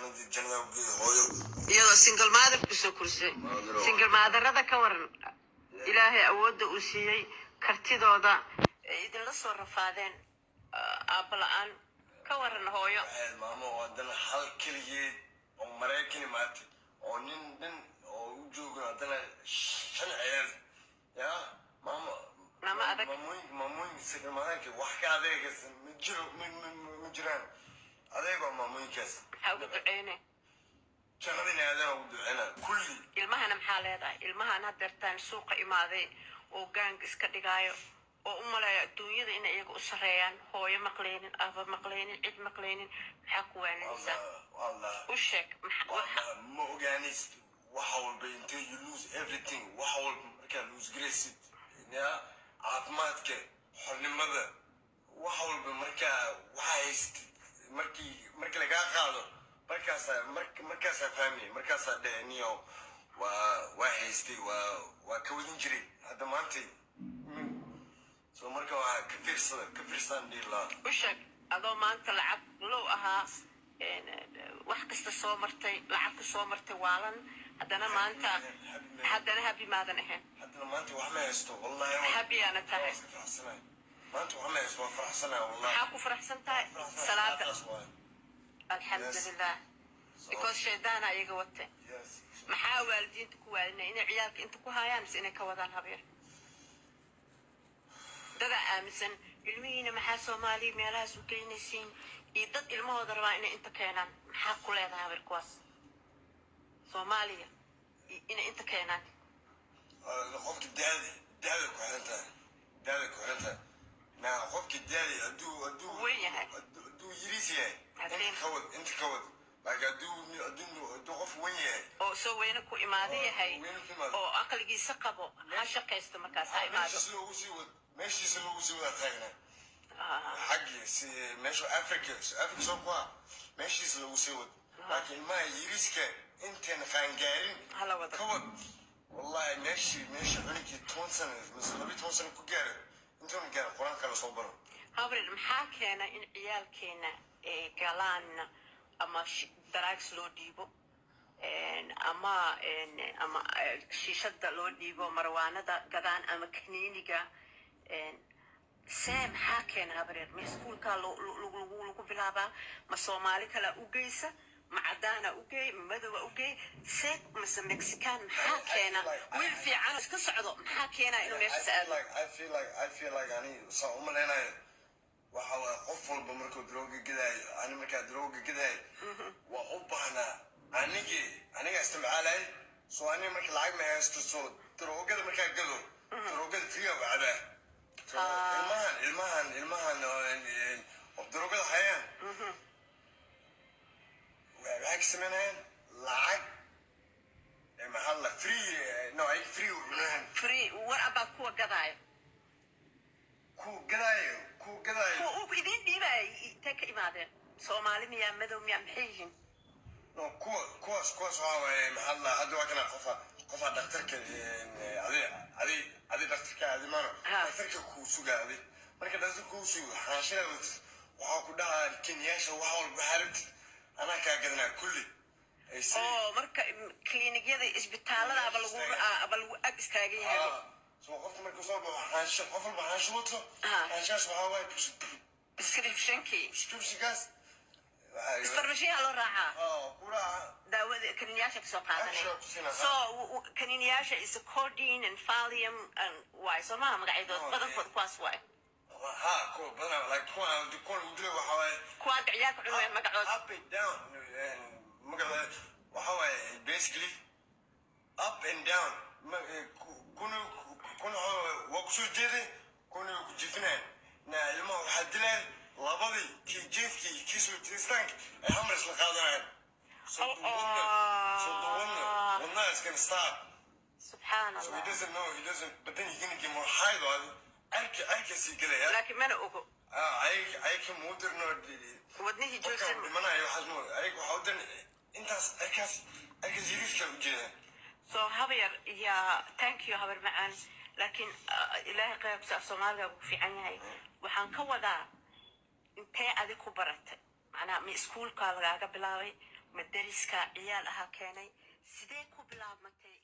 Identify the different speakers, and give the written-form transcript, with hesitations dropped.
Speaker 1: جنة هويو
Speaker 2: يلا سنجل ماذر بسوا كرسي سنجل ماذر هذا كورن إلهي أود أوسيي كرتي دودا إذا لصور رفادين أبلان كورن هويو
Speaker 1: ماما ودنا حال كلية ومراكني مات ونن وجوجنا ودنا شن عيال يا ماما
Speaker 2: أدك
Speaker 1: ماموي سكر ماذاك وحكي عليك مجران عليك ماموي كاس
Speaker 2: حاول تعيني
Speaker 1: شغلين هذا ودعنا كل
Speaker 2: ilmahan maxaa leedahay ilmahan hadeertaan suuqa imaaday oo gaang iska dhigaayo oo u maleeyo adduunyada inay iyaga u sareeyaan hooyo maqleynin aba maqleynin cid maqleynin maxaa ku waanaysaa u sheeg
Speaker 1: ma ogaanaysid waxa walba intay you lose everything waxa walba markaa lose graced ya caafimaadka xornimada waxa walba markaa waxa haystid markii lagaa qaado markaas fahmay markaas dhahniyo waa haystay waa ka wadin jiray hadda maanta soo marka waa ka fiirsan dhila
Speaker 2: u sheeg adoo maanta lacag low ahaa wax kasta soo martay lacag soo martay waalan haddana maanta haddana habi maadan ahayn
Speaker 1: haddana maanta wax ma haysto wallahi
Speaker 2: habi ana tahay
Speaker 1: maanta wax ma haysto waa faraxsanahay wallahi
Speaker 2: maxaa ku faraxsan tahay salaada alxamdulilah because shaydana iyaga watay maxaa waalidiinta ku waalina inay ciyaalka inta ku hayaan mise inay ka wadaan habeer dada aaminsan ilmihiina maxaa soomaaliya meelahaas u geynaysiin iyo dad ilmahooda rabaa inay inta keenaan maxaa ku leedahay habeer kuwaas soomaaliya inay inta keenaan
Speaker 1: qofki daada ku xirantahay naa qofki daadi aduu
Speaker 2: weyn yahay
Speaker 1: aduu yiriis yahay inta kawad laakiin aduu qof weyn yahay
Speaker 2: oo soo weyne ku imaaday yahay oo aqligiisa qabo ha shaqaysto markaas ha imaado
Speaker 1: meeshiisa loogu sii wada taagna xaggi meesha africa soo kuwa meeshiisa loogu sii wad laakiin maa yiriiska intaan qaangaarin kawad wallahi meesha cunigii 10 sano mise 12 sano ku gaaray intaan gaar quraan kala soo baro
Speaker 2: habril maxaa keena in ciyaalkeena ay galaan ama drugs loo dhiibo ama shiishada loo dhiibo marwaanada gadaan ama kaniiniga see maxaa keena habril ma iskuulka lagu bilaabaa ma soomaali kala u geysa ma cadaana u geey ma madowa u geey see mise mexican maxaa keena wiil fiican iska socdo maxaa keena inuu meeshaas aado
Speaker 1: I feel like ani saa uma leenayo waxa waa qof walba markuu drooga gadaayo ani markaa drooga gadaayo waa u baahnaa aniga isticmaalay soo ani marka lacag ma haysto soo droogada markaa gado droogada fiya waa cabaa ilmahan droogada hayaan waxay sameynayaan lacag maxaa la free
Speaker 2: war abaa kuwa gadaayo
Speaker 1: ku gadaayo
Speaker 2: idin dhiibay intay ka imaadeen soomaali miyaa madow miyaa maxay yihiin
Speaker 1: kuwaas waxaa waaye maxaa la hadda waa kana qofa dhaktarka adi dhaktarka adimaano dhaktarka kuu sugaaday marka dhaktarka kuu sugo xaashada waxaa ku dhahaa kenyaasha wax walba xaalabti anaa kaa gadanaa kulli
Speaker 2: marka kliinigyada isbitaalada aba lagu ag istaagan yahay
Speaker 1: soo qofka markuu soo baxo qof walba xaansho wato xaanshaas waxaa waaye prescriptionkaas
Speaker 2: isfarmashiyaa loo raacaa daawada kaniiniyaasha kasoo qaadanaya so kaniiniyaasha is codeine and valium waay soo maha magacyadood badankood kuwaas waay
Speaker 1: kuwa badan like kuwan udila waxa waaye
Speaker 2: kuwa ciyaarka cunaya magacood
Speaker 1: up and down magacood waxa waaye basically up and down kuna waa kusoo jeeday kuna ku jifinaya na ilmaha waxaa dilaan labadii kii jeefkii kii soo jeestaanka ay hamris la qaadanayaan wadnaha is gonna stop
Speaker 2: subxaan
Speaker 1: so
Speaker 2: allah
Speaker 1: he doesn't but then he's gonna get more high though arka sii galaya
Speaker 2: laakiin mana ogo
Speaker 1: ayaka muudirno
Speaker 2: wadnihii joogsan
Speaker 1: dhimanayo waxaas mo ayaga waxaa wadan intaas arkaas yiriiska u jeedaan
Speaker 2: so habeer thank you habeer macaan laakiin ilaahay qaybsa Soomaaliga ugu fiican yahay waxaan ka wadaa intee adig ku baratay macnaa ma iskuulka lagaaga bilaabay ma deriskaa ciyaal ahaa keenay sidee ku bilaabmatay